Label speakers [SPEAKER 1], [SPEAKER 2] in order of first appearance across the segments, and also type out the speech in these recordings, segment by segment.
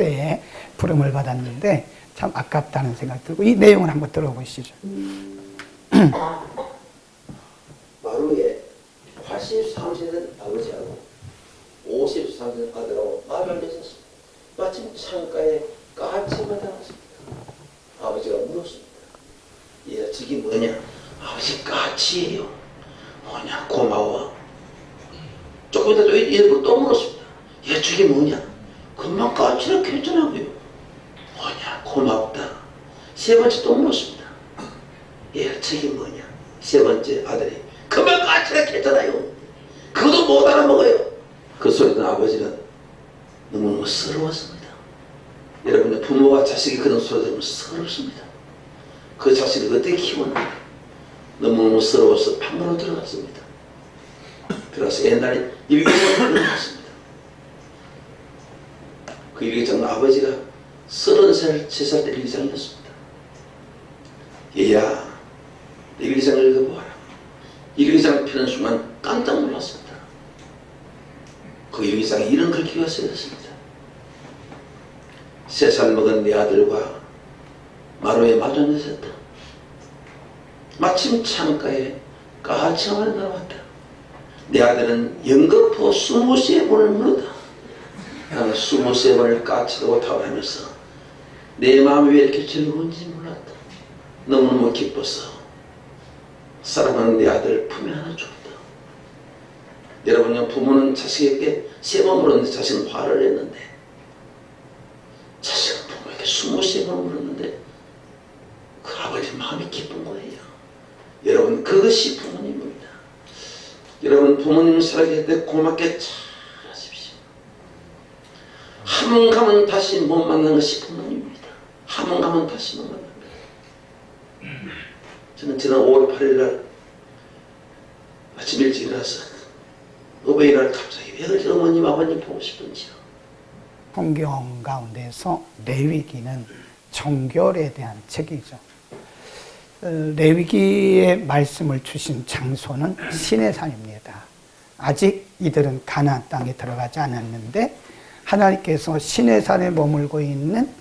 [SPEAKER 1] 에 부름을 받았는데 참 아깝다는 생각 들고 이 내용을 한번 들어보시죠.
[SPEAKER 2] 마루에 83세 된 아버지하고 53세 된 아들하고 말을 했었습니다. 마침 창가에 까치가 나왔습니다. 아버지가 물었습니다. 얘 저기 뭐냐? 아버지 까치예요. 뭐냐? 고마워. 조금 이따 얘를 또 물었습니다. 얘 저기 뭐냐? 금방 까치라고 했잖아요. 뭐냐? 고맙다. 세 번째 또 물었습니다. 얘 저기 뭐냐? 세 번째 아들이 금방 까치라고 했잖아요. 그것도 못 알아먹어요. 그 소리 듣는 아버지는 너무너무 서러웠습니다. 여러분들 부모가 자식이 그런 소리 들으면 서럽습니다. 그 자식을 어떻게 키웠나 너무너무 서러워서 방으로 들어갔습니다. 들어가서 옛날에 일기장을 읽었습니다. 그 일기장은 아버지가 33살 때 일기장이었습니다. 얘야, 일기장을 읽어보아라. 일기장을 펴는 순간 깜짝 놀랐습니다. 그 일기장에 이런 글귀가 쓰였습니다. 3살 먹은 내 아들과 마루에 맞아내셨다. 마침 창가에 까치가 나왔다. 내 아들은 연거푸 23번을 물었다. 나는 23번을 까치고 타오르면서 내 마음이 왜 이렇게 즐거운지 몰랐다. 너무너무 기뻐서 사랑하는 내 아들 품에 하나 줬다. 여러분요, 부모는 자식에게 3번 물었는데 자식은 화를 했는데 자식은 부모에게 23번 물었는데 그 아버지 마음이 기쁜 거예요. 여러분, 그것이 부모님입니다. 여러분, 부모님 살아계실 때 고맙게 잘하십시오. 한 번 가면 다시 못 만나는 것이 부모님입니다. 한 번 가면 다시 못 만납니다. 저는 지난 5월 8일 날 아침 일찍 일어나서 어버이날 갑자기 왜 그렇게 어머님 아버님 보고 싶은지요.
[SPEAKER 1] 성경 가운데서 레위기는 정결에 대한 책이죠. 레위기의 말씀을 주신 장소는 시내산입니다. 아직 이들은 가나안 땅에 들어가지 않았는데 하나님께서 시내산에 머물고 있는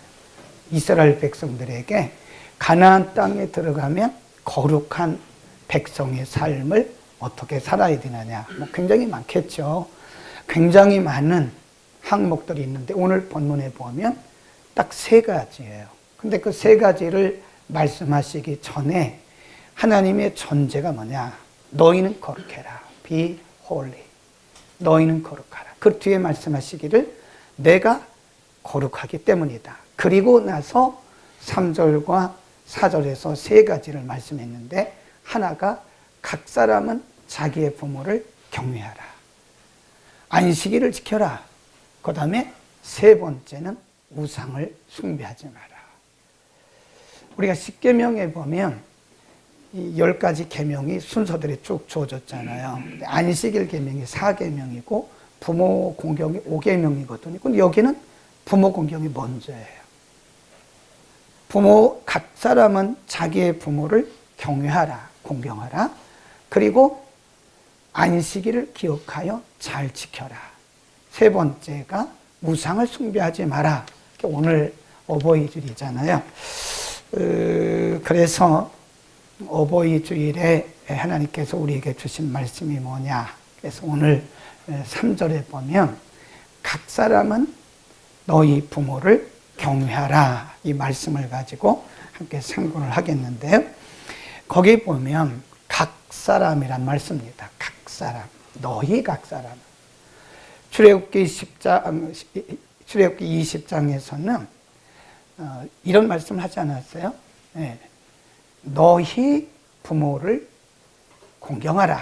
[SPEAKER 1] 이스라엘 백성들에게 가나안 땅에 들어가면 거룩한 백성의 삶을 어떻게 살아야 되느냐, 굉장히 많겠죠. 굉장히 많은 항목들이 있는데 오늘 본문에 보면 딱 3가지예요. 근데 그 3가지를 말씀하시기 전에 하나님의 전제가 뭐냐? 너희는 거룩해라. Be holy. 너희는 거룩하라. 그 뒤에 말씀하시기를 내가 거룩하기 때문이다. 그리고 나서 3절과 4절에서 3가지를 말씀했는데 하나가 각 사람은 자기의 부모를 경외하라. 안식일을 지켜라. 그 다음에 3번째는 우상을 숭배하지 마라. 우리가 10계명에 보면 이 10가지 계명이 순서들이 쭉 주어졌잖아요. 안식일 계명이 4계명이고 부모 공경이 5계명이거든요. 근데 여기는 부모 공경이 먼저예요. 각 사람은 자기의 부모를 경외하라, 공경하라. 그리고 안식일을 기억하여 잘 지켜라. 3번째가 우상을 숭배하지 마라. 오늘 어버이주일이잖아요. 그래서 어버이 주일에 하나님께서 우리에게 주신 말씀이 뭐냐? 그래서 오늘 3절에 보면 각 사람은 너희 부모를 경외하라. 이 말씀을 가지고 함께 상고를 하겠는데요. 거기 보면 각 사람이란 말씀입니다. 각 사람. 너희 각 사람. 출애굽기 20장에서는 이런 말씀을 하지 않았어요? 네. 너희 부모를 공경하라.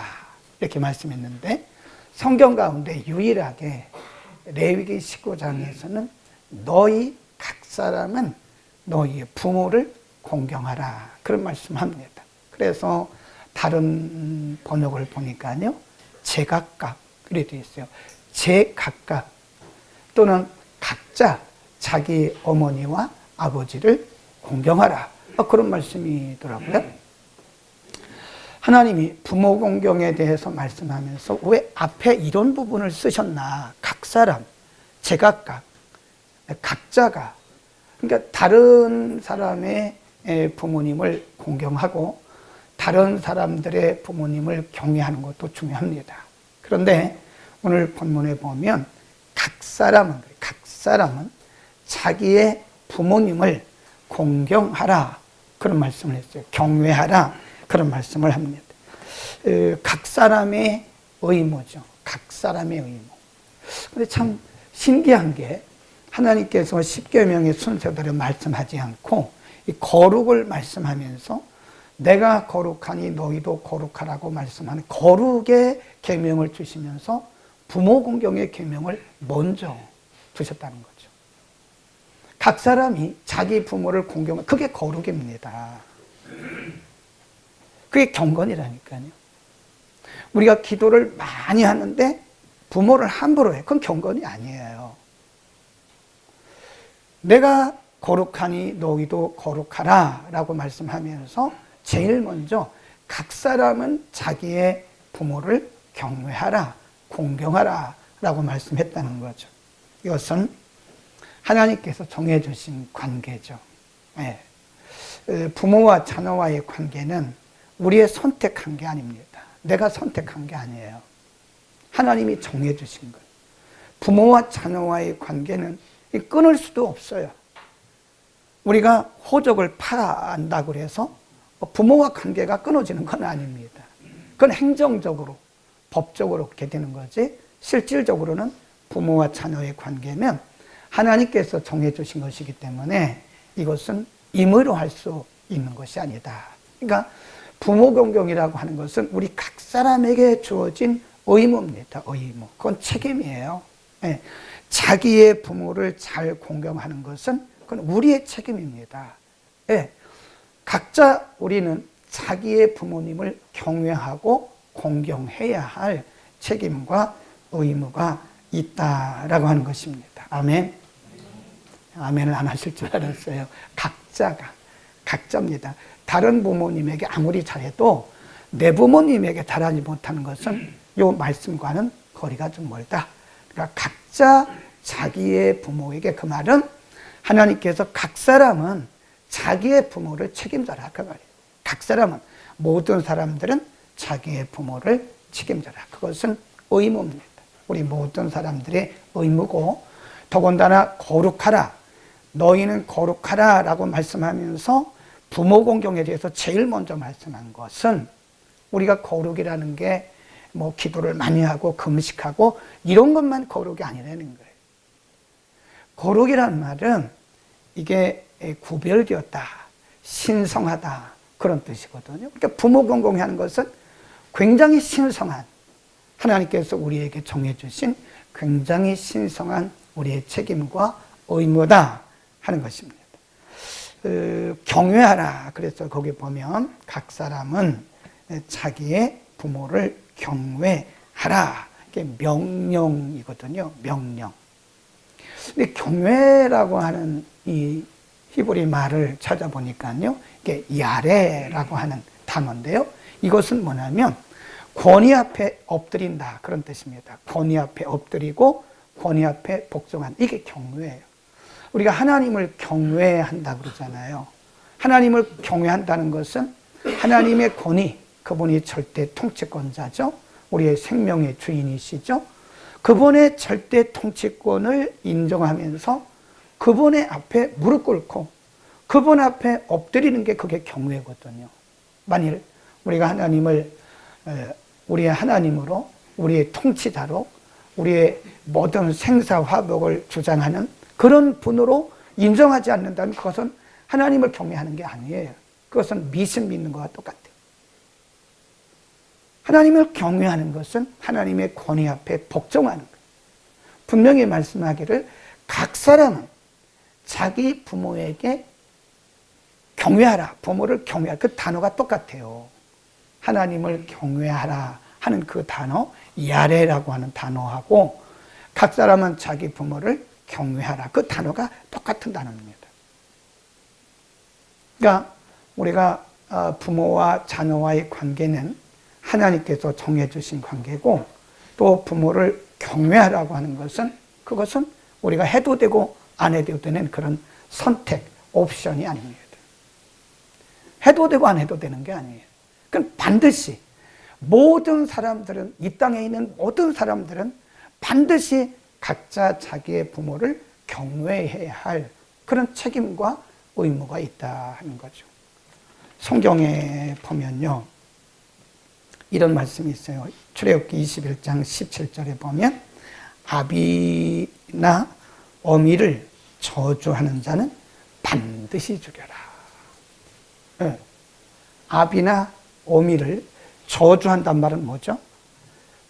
[SPEAKER 1] 이렇게 말씀했는데 성경 가운데 유일하게 레위기 19장에서는 너희 각 사람은 너희 부모를 공경하라. 그런 말씀합니다. 그래서 다른 번역을 보니까요. 제각각 이렇게 되어 있어요. 제각각 또는 각자 자기 어머니와 아버지를 공경하라. 그런 말씀이더라고요. 하나님이 부모 공경에 대해서 말씀하면서 왜 앞에 이런 부분을 쓰셨나? 각 사람, 제각각 각자가, 그러니까 다른 사람의 부모님을 공경하고 다른 사람들의 부모님을 경외하는 것도 중요합니다. 그런데 오늘 본문에 보면 각 사람은 자기의 부모님을 공경하라 그런 말씀을 했어요. 경외하라 그런 말씀을 합니다. 각 사람의 의무죠. 각 사람의 의무. 근데 참 신기한 게 하나님께서 십계명의 순서대로 말씀하지 않고 이 거룩을 말씀하면서 내가 거룩하니 너희도 거룩하라고 말씀하는 거룩의 계명을 주시면서 부모 공경의 계명을 먼저 두셨다는 거죠. 각 사람이 자기 부모를 공경하는 그게 거룩입니다. 그게 경건이라니까요. 우리가 기도를 많이 하는데 부모를 함부로 해. 그건 경건이 아니에요. 내가 거룩하니 너희도 거룩하라 라고 말씀하면서 제일 먼저 각 사람은 자기의 부모를 경외하라, 공경하라 라고 말씀했다는 거죠. 이것은 하나님께서 정해주신 관계죠. 네. 부모와 자녀와의 관계는 우리의 선택한 게 아닙니다. 내가 선택한 게 아니에요. 하나님이 정해주신 거예요. 부모와 자녀와의 관계는 끊을 수도 없어요. 우리가 호적을 파한다고 해서 부모와 관계가 끊어지는 건 아닙니다. 그건 행정적으로, 법적으로 그렇게 되는 거지 실질적으로는 부모와 자녀의 관계는 하나님께서 정해주신 것이기 때문에 이것은 임의로 할 수 있는 것이 아니다. 그러니까 부모 공경이라고 하는 것은 우리 각 사람에게 주어진 의무입니다. 의무. 그건 책임이에요. 네. 자기의 부모를 잘 공경하는 것은 그건 우리의 책임입니다. 네. 각자 우리는 자기의 부모님을 경외하고 공경해야 할 책임과 의무가 있다라고 하는 것입니다. 아멘. 아멘을 안 하실 줄 알았어요. 각자입니다. 다른 부모님에게 아무리 잘해도 내 부모님에게 잘하지 못하는 것은 이 말씀과는 거리가 좀 멀다. 그러니까 각자 자기의 부모에게, 그 말은 하나님께서 각 사람은 자기의 부모를 책임져라 그 말이에요. 각 사람은, 모든 사람들은 자기의 부모를 책임져라. 그것은 의무입니다. 우리 모든 사람들의 의무고, 더군다나 거룩하라, 너희는 거룩하라 라고 말씀하면서 부모 공경에 대해서 제일 먼저 말씀한 것은 우리가 거룩이라는 게 뭐 기도를 많이 하고 금식하고 이런 것만 거룩이 아니라는 거예요. 거룩이라는 말은 이게 구별되었다, 신성하다 그런 뜻이거든요. 그러니까 부모 공경하는 것은 굉장히 신성한, 하나님께서 우리에게 정해주신 굉장히 신성한 우리의 책임과 의무다 하는 것입니다. 경외하라. 그래서 거기 보면 각 사람은 자기의 부모를 경외하라. 이게 명령이거든요. 명령. 근데 경외라고 하는 이 히브리 말을 찾아보니까요, 이게 야레라고 하는 단어인데요. 이것은 뭐냐면 권위 앞에 엎드린다 그런 뜻입니다. 권위 앞에 엎드리고 권위 앞에 복종한다. 이게 경외예요. 우리가 하나님을 경외한다 그러잖아요. 하나님을 경외한다는 것은 하나님의 권위, 그분이 절대 통치권자죠. 우리의 생명의 주인이시죠. 그분의 절대 통치권을 인정하면서 그분의 앞에 무릎 꿇고 그분 앞에 엎드리는 게 그게 경외거든요. 만일 우리가 하나님을 우리의 하나님으로, 우리의 통치자로, 우리의 모든 생사화복을 주장하는 그런 분으로 인정하지 않는다면 그것은 하나님을 경외하는 게 아니에요. 그것은 미신 믿는 것과 똑같아요. 하나님을 경외하는 것은 하나님의 권위 앞에 복종하는 거예요. 분명히 말씀하기를 각 사람은 자기 부모에게 경외하라, 부모를 경외하라. 그 단어가 똑같아요. 하나님을 경외하라 하는 그 단어, 야레라고 하는 단어하고 각 사람은 자기 부모를 경외하라. 그 단어가 똑같은 단어입니다. 그러니까 우리가 부모와 자녀와의 관계는 하나님께서 정해주신 관계고, 또 부모를 경외하라고 하는 것은 그것은 우리가 해도 되고 안 해도 되는 그런 선택, 옵션이 아닙니다. 해도 되고 안 해도 되는 게 아니에요. 그럼 반드시 모든 사람들은, 이 땅에 있는 모든 사람들은 반드시 각자 자기의 부모를 경외해야 할 그런 책임과 의무가 있다 하는 거죠. 성경에 보면요, 이런 말씀이 있어요. 출애굽기 21장 17절에 보면 아비나 어미를 저주하는 자는 반드시 죽여라. 네. 아비나 어미를 저주한단 말은 뭐죠?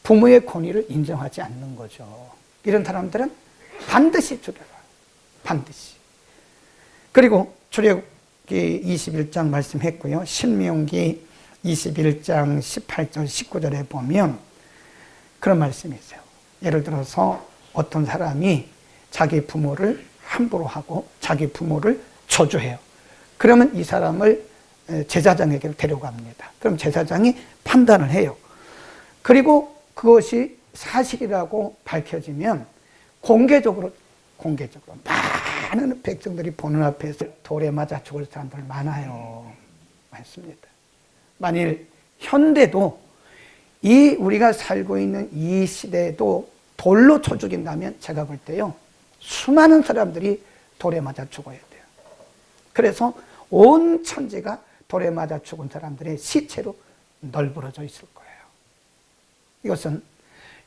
[SPEAKER 1] 부모의 권위를 인정하지 않는 거죠. 이런 사람들은 반드시 죽여라. 반드시. 그리고 출애굽기 21장 말씀했고요. 신명기 21장 18절 19절에 보면 그런 말씀이 있어요. 예를 들어서 어떤 사람이 자기 부모를 함부로 하고 자기 부모를 저주해요. 그러면 이 사람을 제사장에게 데려갑니다. 그럼 제사장이 판단을 해요. 그리고 그것이 사실이라고 밝혀지면 공개적으로 많은 백성들이 보는 앞에서 돌에 맞아 죽을 사람들 많아요. 많습니다. 만일 현대도 우리가 살고 있는 이 시대에도 돌로 쳐 죽인다면 제가 볼 때요, 수많은 사람들이 돌에 맞아 죽어야 돼요. 그래서 온 천지가 돌에 맞아 죽은 사람들의 시체로 널브러져 있을 거예요. 이것은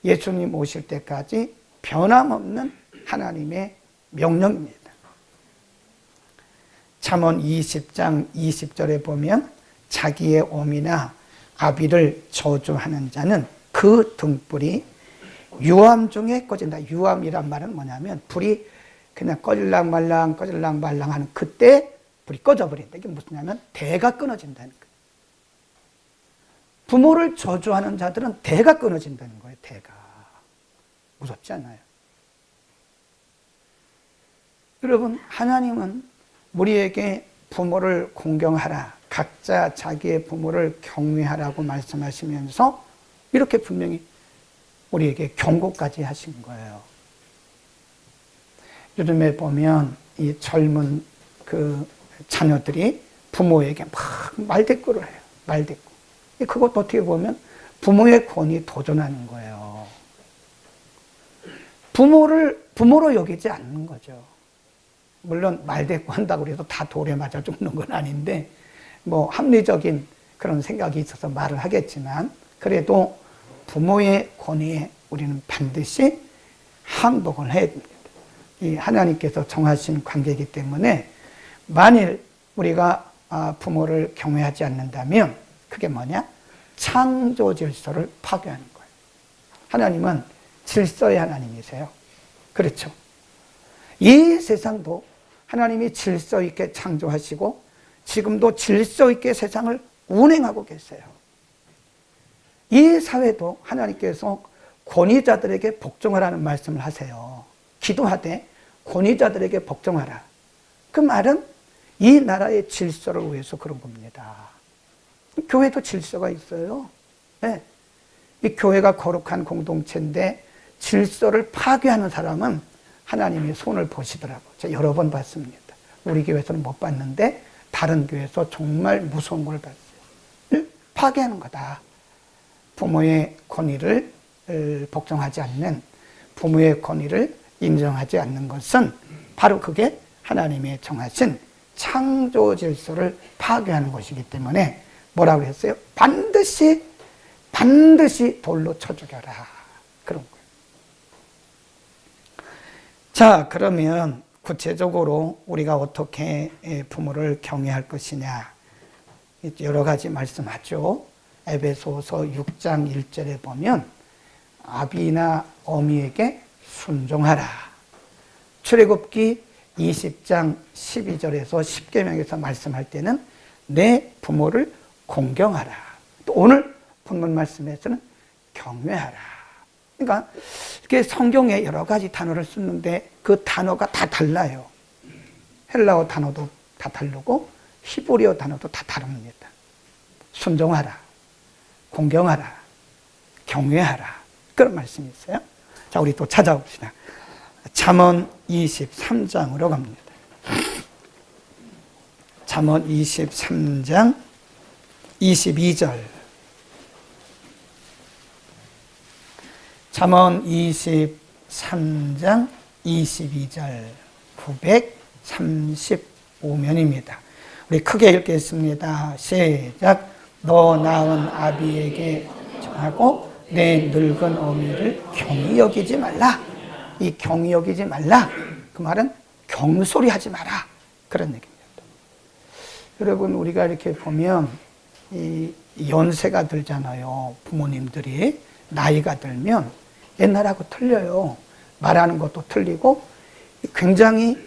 [SPEAKER 1] 예수님 오실 때까지 변함없는 하나님의 명령입니다. 잠언 20장 20절에 보면 자기의 어미나 아비를 저주하는 자는 그 등불이 유암 중에 꺼진다. 유암이란 말은 뭐냐면 불이 그냥 꺼질랑 말랑 하는 그때 불이 꺼져버린다. 이게 무슨냐면 대가 끊어진다는 거예요. 부모를 저주하는 자들은 대가 끊어진다는 거예요. 대가. 무섭지 않나요? 여러분, 하나님은 우리에게 부모를 공경하라, 각자 자기의 부모를 경외하라고 말씀하시면서 이렇게 분명히 우리에게 경고까지 하신 거예요. 요즘에 보면 이 젊은 그 자녀들이 부모에게 막 말대꾸를 해요. 말대꾸. 그것도 어떻게 보면 부모의 권위 도전하는 거예요. 부모를 부모로 여기지 않는 거죠. 물론 말대꾸 한다고 해서 다 돌에 맞아 죽는 건 아닌데 뭐 합리적인 그런 생각이 있어서 말을 하겠지만 그래도 부모의 권위에 우리는 반드시 항복을 해야 됩니다. 이 하나님께서 정하신 관계이기 때문에 만일 우리가 부모를 경외하지 않는다면 그게 뭐냐? 창조 질서를 파괴하는 거예요. 하나님은 질서의 하나님이세요. 그렇죠. 이 세상도 하나님이 질서 있게 창조하시고 지금도 질서 있게 세상을 운행하고 계세요. 이 사회도 하나님께서 권위자들에게 복종하라는 말씀을 하세요. 기도하되 권위자들에게 복종하라. 그 말은 이 나라의 질서를 위해서 그런 겁니다. 교회도 질서가 있어요. 네. 이 교회가 거룩한 공동체인데 질서를 파괴하는 사람은 하나님이 손을 보시더라고요. 제가 여러 번 봤습니다. 우리 교회에서는 못 봤는데 다른 교회에서 정말 무서운 걸 봤어요. 파괴하는 거다. 부모의 권위를 복종하지 않는, 부모의 권위를 인정하지 않는 것은 바로 그게 하나님의 정하신 창조 질서를 파괴하는 것이기 때문에 뭐라고 했어요? 반드시 돌로 쳐 죽여라. 그런 거예요. 자, 그러면 구체적으로 우리가 어떻게 부모를 경외할 것이냐. 여러 가지 말씀하죠. 에베소서 6장 1절에 보면 아비나 어미에게 순종하라. 출애굽기 20장 12절에서 10계명에서 말씀할 때는 내 부모를 공경하라. 또 오늘 본문 말씀에서는 경외하라. 그러니까 이렇게 성경에 여러 가지 단어를 쓰는데 그 단어가 다 달라요. 헬라어 단어도 다 다르고 히브리어 단어도 다 다릅니다. 순종하라, 공경하라, 경외하라. 그런 말씀이 있어요. 자, 우리 또 찾아봅시다. 잠언 23장으로 갑니다. 잠언 23장 22절. 잠언 23장 22절 935면입니다. 우리 크게 읽겠습니다. 시작. 너 낳은 아비에게 정하고 내 늙은 어미를 경히 여기지 말라. 이 경히 여기지 말라. 그 말은 경솔히 하지 마라. 그런 얘기입니다. 여러분, 우리가 이렇게 보면 이 연세가 들잖아요. 부모님들이 나이가 들면 옛날하고 틀려요. 말하는 것도 틀리고 굉장히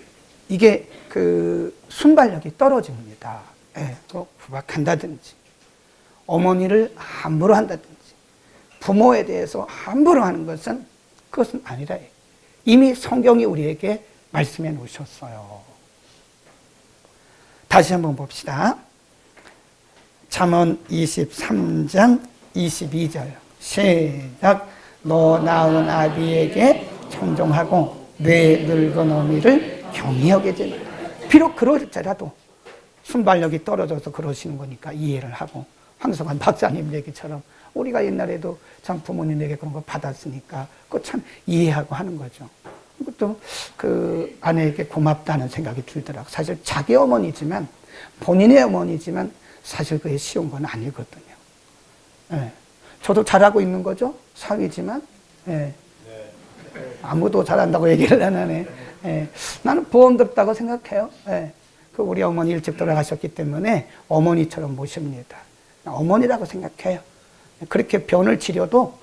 [SPEAKER 1] 이게 그 순발력이 떨어집니다. 예, 또 구박한다든지 어머니를 함부로 한다든지 부모에 대해서 함부로 하는 것은 그것은 아니라 이미 성경이 우리에게 말씀해 놓으셨어요. 다시 한번 봅시다. 잠언 23장 22절 시작. 너 낳은 아비에게 청종하고 내 늙은 어미를 경히 여기지 말라. 비록 그럴지라도 순발력이 떨어져서 그러시는 거니까 이해를 하고, 황성환 박사님 얘기처럼 우리가 옛날에도 참 부모님에게 그런 거 받았으니까 그거 참 이해하고 하는 거죠. 그것도 그 아내에게 고맙다는 생각이 들더라고요. 사실 자기 어머니지만, 본인의 어머니지만 사실 그게 쉬운 건 아니거든요. 예. 저도 잘하고 있는 거죠. 사위지만. 예. 아무도 잘한다고 얘기를 안 하네. 예. 나는 보험 들었다고 생각해요. 예. 그 우리 어머니 일찍 돌아가셨기 때문에 어머니처럼 모십니다. 어머니라고 생각해요. 그렇게 변을 치료도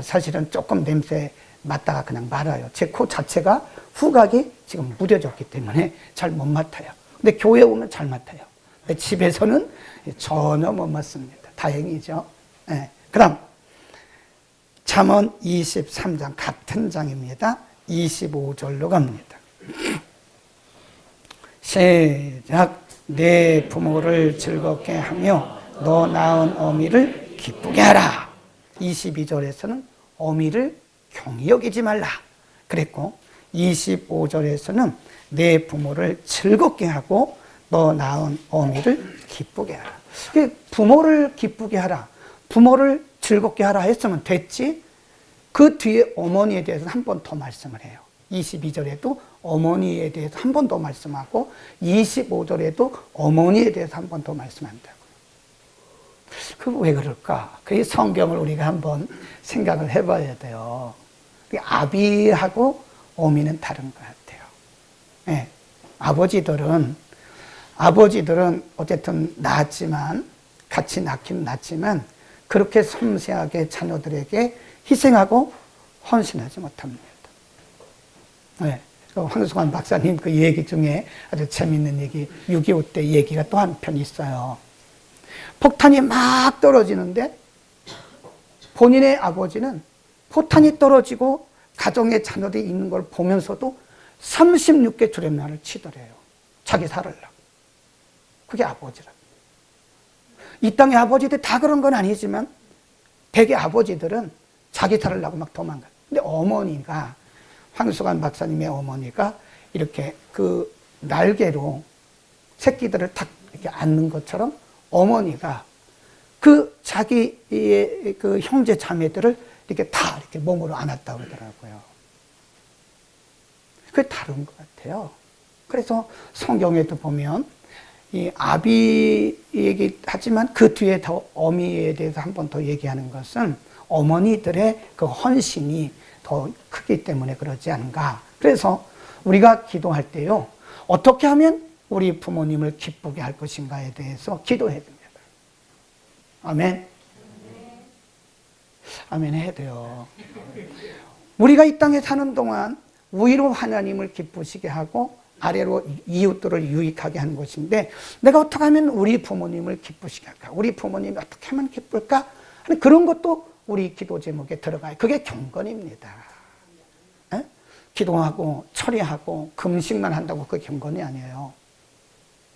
[SPEAKER 1] 사실은 조금 냄새 맡다가 그냥 말아요. 제 코 자체가 후각이 지금 무뎌졌기 때문에 잘 못 맡아요. 근데 교회 오면 잘 맡아요. 근데 집에서는 전혀 못 맡습니다. 다행이죠. 네. 그럼 잠언 23장 같은 장입니다. 25절로 갑니다. 시작. 내 부모를 즐겁게 하며 너 낳은 어미를 기쁘게 하라. 22절에서는 어미를 경히 여기지 말라 그랬고, 25절에서는 내 부모를 즐겁게 하고 너 낳은 어미를 기쁘게 하라. 부모를 기쁘게 하라, 부모를 즐겁게 하라 했으면 됐지. 그 뒤에 어머니에 대해서 한 번 더 말씀을 해요. 22절에도 어머니에 대해서 한 번 더 말씀하고 25절에도 어머니에 대해서 한 번 더 말씀한다고. 그 왜 그럴까? 그 성경을 우리가 한번 생각을 해봐야 돼요. 아비하고 어미는 다른 것 같아요. 네. 아버지들은 어쨌든 낳았지만, 같이 낳긴 낳지만 그렇게 섬세하게 자녀들에게 희생하고 헌신하지 못합니다. 네. 황수관 박사님 그 얘기 중에 아주 재밌는 얘기, 6.25 때 얘기가 또 한 편 있어요. 폭탄이 막 떨어지는데 본인의 아버지는 포탄이 떨어지고 가정의 자녀들이 있는 걸 보면서도 36개 주례말을 치더래요. 자기 살으려고. 그게 아버지라. 이 땅의 아버지들 다 그런 건 아니지만 대개 아버지들은 자기 살으려고 막 도망가. 근데 어머니가, 황수관 박사님의 어머니가 이렇게 그 날개로 새끼들을 탁 이렇게 안는 것처럼 어머니가 그 자기의 그 형제 자매들을 이렇게 다 이렇게 몸으로 안았다고 그러더라고요. 그게 다른 것 같아요. 그래서 성경에도 보면 이 아비 얘기하지만 그 뒤에 더 어미에 대해서 한 번 더 얘기하는 것은 어머니들의 그 헌신이 더 크기 때문에 그러지 않은가. 그래서 우리가 기도할 때요, 어떻게 하면 우리 부모님을 기쁘게 할 것인가에 대해서 기도해야 됩니다. 아멘. 아멘 해야 돼요. 우리가 이 땅에 사는 동안 위로 하나님을 기쁘시게 하고 아래로 이웃들을 유익하게 하는 것인데, 내가 어떻게 하면 우리 부모님을 기쁘시게 할까? 우리 부모님이 어떻게 하면 기쁠까? 하는 그런 것도 우리 기도 제목에 들어가요. 그게 경건입니다. 에? 기도하고 처리하고 금식만 한다고 그게 경건이 아니에요.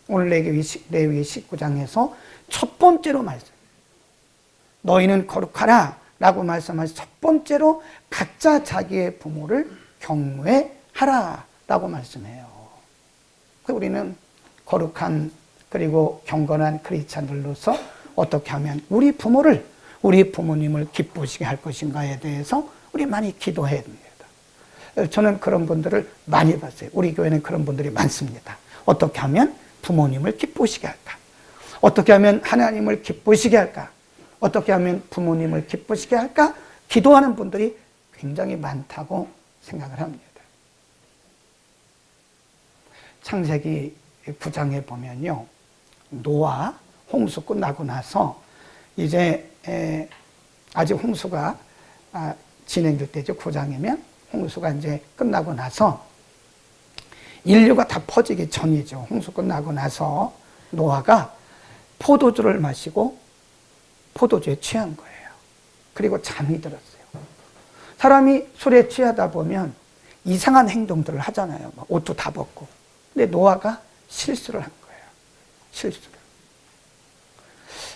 [SPEAKER 1] 오늘 레위기 19장에서 첫 번째로 말씀, 너희는 거룩하라 라고 말씀하신 첫 번째로 각자 자기의 부모를 경외하라 하라라고 말씀해요. 우리는 거룩한 그리고 경건한 크리스찬들로서 어떻게 하면 우리 부모를, 우리 부모님을 기쁘시게 할 것인가에 대해서 우리 많이 기도해야 됩니다. 저는 그런 분들을 많이 봤어요. 우리 교회는 그런 분들이 많습니다. 어떻게 하면 부모님을 기쁘시게 할까? 어떻게 하면 하나님을 기쁘시게 할까? 어떻게 하면 부모님을 기쁘시게 할까? 기도하는 분들이 굉장히 많다고 생각을 합니다. 창세기 9장에 보면요, 노아 홍수 끝나고 나서 이제 아직 홍수가 진행될 때죠. 9장이면 홍수가 이제 끝나고 나서 인류가 다 퍼지기 전이죠. 홍수 끝나고 나서 노아가 포도주를 마시고 포도주에 취한 거예요. 그리고 잠이 들었어요. 사람이 술에 취하다 보면 이상한 행동들을 하잖아요. 막 옷도 다 벗고. 근데 노아가 실수를 한 거예요. 실수를.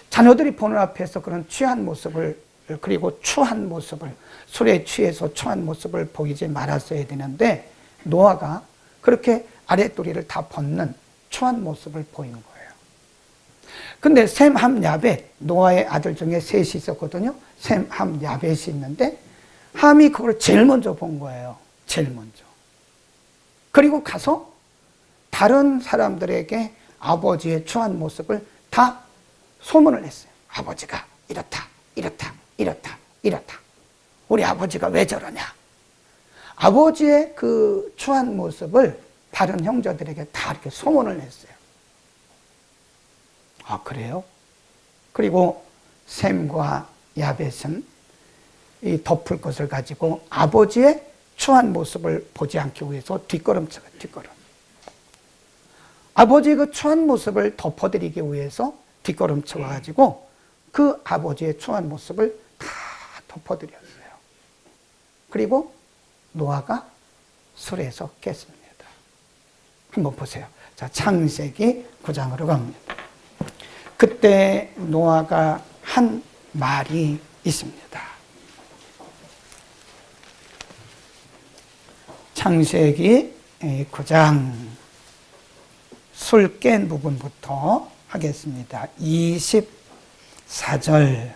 [SPEAKER 1] 자녀들이 보는 앞에서 그런 취한 모습을, 그리고 추한 모습을, 술에 취해서 추한 모습을 보이지 말았어야 되는데 노아가 그렇게 아랫도리를 다 벗는 추한 모습을 보인 거예요. 근데 셈, 함, 야벳, 노아의 아들 중에 셋이 있었거든요. 셈, 함, 야벳이 있는데 함이 그걸 제일 먼저 본 거예요. 제일 먼저. 그리고 가서 다른 사람들에게 아버지의 추한 모습을 다 소문을 냈어요. 아버지가 이렇다, 이렇다, 이렇다, 이렇다. 우리 아버지가 왜 저러냐. 아버지의 그 추한 모습을 다른 형제들에게 다 이렇게 소문을 냈어요. 아, 그래요? 그리고 셈과 야벳은 이 덮을 것을 가지고 아버지의 추한 모습을 보지 않기 위해서 뒷걸음쳐가 뒷걸음. 아버지의 그 추한 모습을 덮어드리기 위해서 뒷걸음쳐 가지고 그 아버지의 추한 모습을 다 덮어드렸어요. 그리고 노아가 술에서 깼습니다. 한번 보세요. 자, 창세기 9장으로 갑니다. 그때 노아가 한 말이 있습니다. 창세기 9장 술 깬 부분부터 하겠습니다. 24절.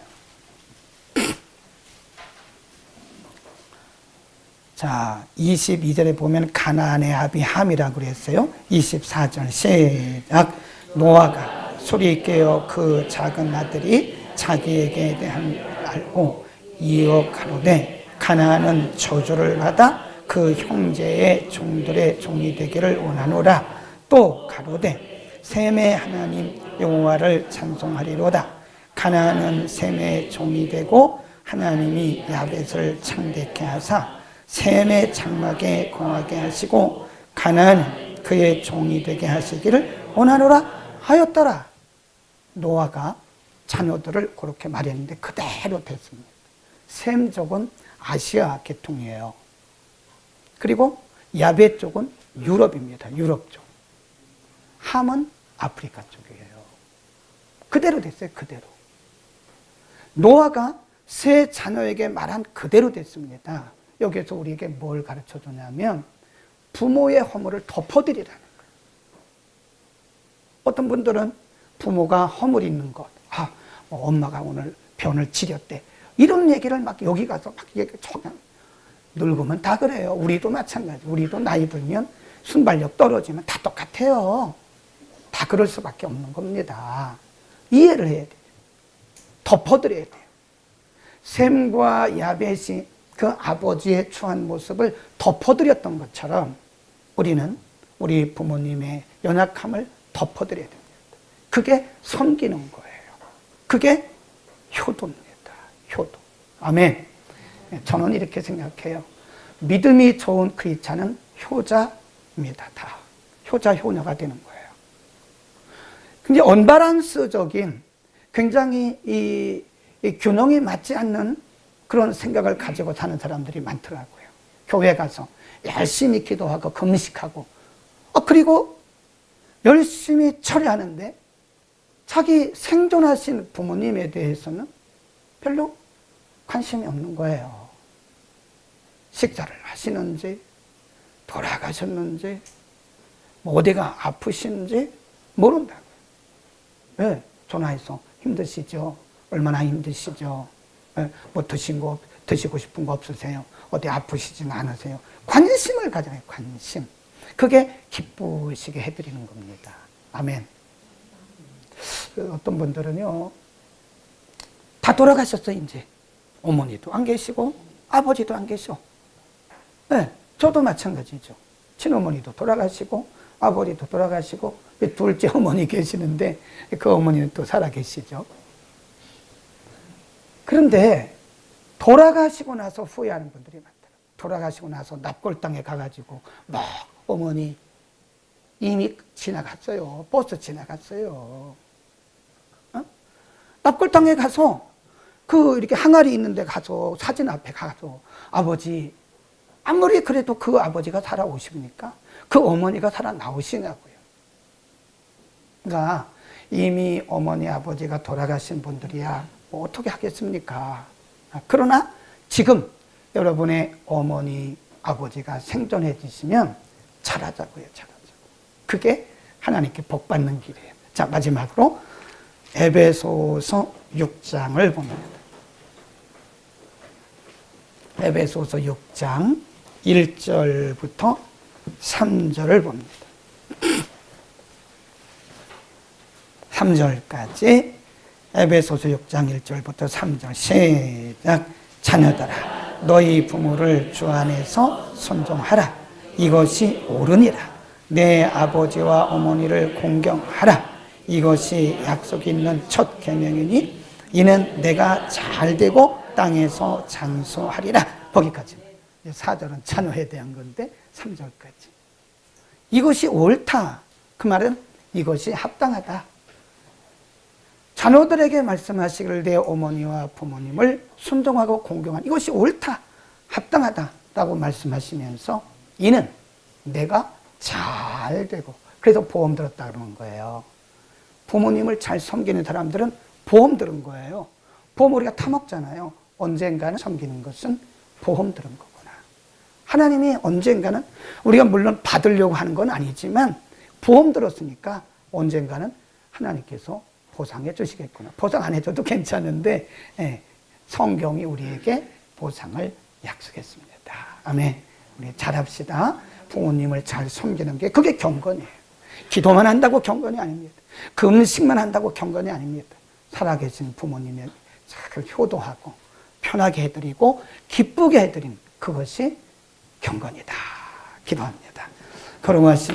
[SPEAKER 1] 자, 22절에 보면 가나안의 아비 함이라고 그랬어요. 24절 시작. 노아가 술이 깨어 그 작은 아들이 자기에게 대한 알고 이어 가로되 가나안은 저주를 받아 그 형제의 종들의 종이 되기를 원하노라. 또 가로되 셈의 하나님 여호와를 찬송하리로다. 가나안은 셈의 종이 되고 하나님이 야벳을 창대케 하사 셈의 장막에 거하게 하시고 가나안은 그의 종이 되게 하시기를 원하노라 하였더라. 노아가 자녀들을 그렇게 말했는데 그대로 됐습니다. 셈 쪽은 아시아 계통이에요. 그리고 야벳 쪽은 유럽입니다. 유럽 쪽. 함은 아프리카 쪽이에요. 그대로 됐어요. 그대로. 노아가 세 자녀에게 말한 그대로 됐습니다. 여기에서 우리에게 뭘 가르쳐 주냐면 부모의 허물을 덮어드리라는 거예요. 어떤 분들은 부모가 허물 있는 것, 엄마가 오늘 병을 치렸대, 이런 얘기를 막 여기 가서 막 저냥 늙으면 다 그래요. 우리도 마찬가지. 우리도 나이 들면 순발력 떨어지면 다 똑같아요. 다 그럴 수밖에 없는 겁니다. 이해를 해야 돼요. 덮어드려야 돼요. 셈과 야벳이 그 아버지의 추한 모습을 덮어드렸던 것처럼 우리는 우리 부모님의 연약함을 덮어드려야 됩니다. 그게 섬기는 거예요. 그게 효도입니다. 효도. 아멘. 저는 이렇게 생각해요. 믿음이 좋은 크리스찬은 효자입니다. 다. 효자, 효녀가 되는 거예요. 근데 언밸런스적인 굉장히 이 균형이 맞지 않는 그런 생각을 가지고 사는 사람들이 많더라고요. 교회 가서 열심히 기도하고 금식하고 그리고 열심히 처리하는데 자기 생존하신 부모님에 대해서는 별로 관심이 없는 거예요. 식사를 하시는지 돌아가셨는지, 뭐 어디가 아프신지 모른다고요. 네, 전화해서 힘드시죠? 얼마나 힘드시죠? 네, 뭐 드시고 싶은 거 없으세요? 어디 아프시진 않으세요? 관심을 가져요, 관심. 그게 기쁘시게 해드리는 겁니다. 아멘. 어떤 분들은요, 다 돌아가셨어요, 이제. 어머니도 안 계시고, 아버지도 안 계셔. 네, 저도 마찬가지죠. 친어머니도 돌아가시고, 아버지도 돌아가시고, 둘째 어머니 계시는데, 그 어머니는 또 살아 계시죠. 그런데, 돌아가시고 나서 후회하는 분들이 많더라고요. 돌아가시고 나서 납골당에 가가지고, 막, 어머니, 이미 지나갔어요. 버스 지나갔어요. 어? 납골당에 가서, 이렇게 항아리 있는 데 가서, 사진 앞에 가서, 아버지, 아무리 그래도 그 아버지가 살아오십니까? 그 어머니가 살아나오시냐고요. 그러니까, 이미 어머니, 아버지가 돌아가신 분들이야, 뭐 어떻게 하겠습니까? 그러나, 지금, 여러분의 어머니, 아버지가 생존해 주시면, 잘하자고요, 잘하자고. 그게 하나님께 복 받는 길이에요. 자, 마지막으로, 에베소서 6장을 봅니다. 에베소서 6장 1절부터 3절을 봅니다. 3절까지 에베소서 6장 1절부터 3절 시작. 자녀들아 너희 부모를 주 안에서 순종하라. 이것이 옳으니라. 내 아버지와 어머니를 공경하라. 이것이 약속 있는 첫 계명이니 이는 내가 잘되고 땅에서 장수하리라. 거기까지. 4절은 찬호에 대한 건데 3절까지. 이것이 옳다. 그 말은 이것이 합당하다. 자녀들에게 말씀하시기를 내 어머니와 부모님을 순종하고 공경한 이것이 옳다. 합당하다라고 말씀하시면서 이는 내가 잘되고 그래서 보험 들었다 그러는 거예요. 부모님을 잘 섬기는 사람들은 보험 들은 거예요. 보험 우리가 타먹잖아요. 언젠가는 섬기는 것은 보험 들은 거구나. 하나님이 언젠가는 우리가 물론 받으려고 하는 건 아니지만 보험 들었으니까 언젠가는 하나님께서 보상해 주시겠구나. 보상 안 해줘도 괜찮은데 성경이 우리에게 보상을 약속했습니다. 아멘. 우리 잘합시다. 부모님을 잘 섬기는 게 그게 경건이에요. 기도만 한다고 경건이 아닙니다. 그 음식만 한다고 경건이 아닙니다. 살아계신 부모님을 잘 효도하고 편하게 해드리고 기쁘게 해드리는 그것이 경건이다. 기도합니다. 걸어가신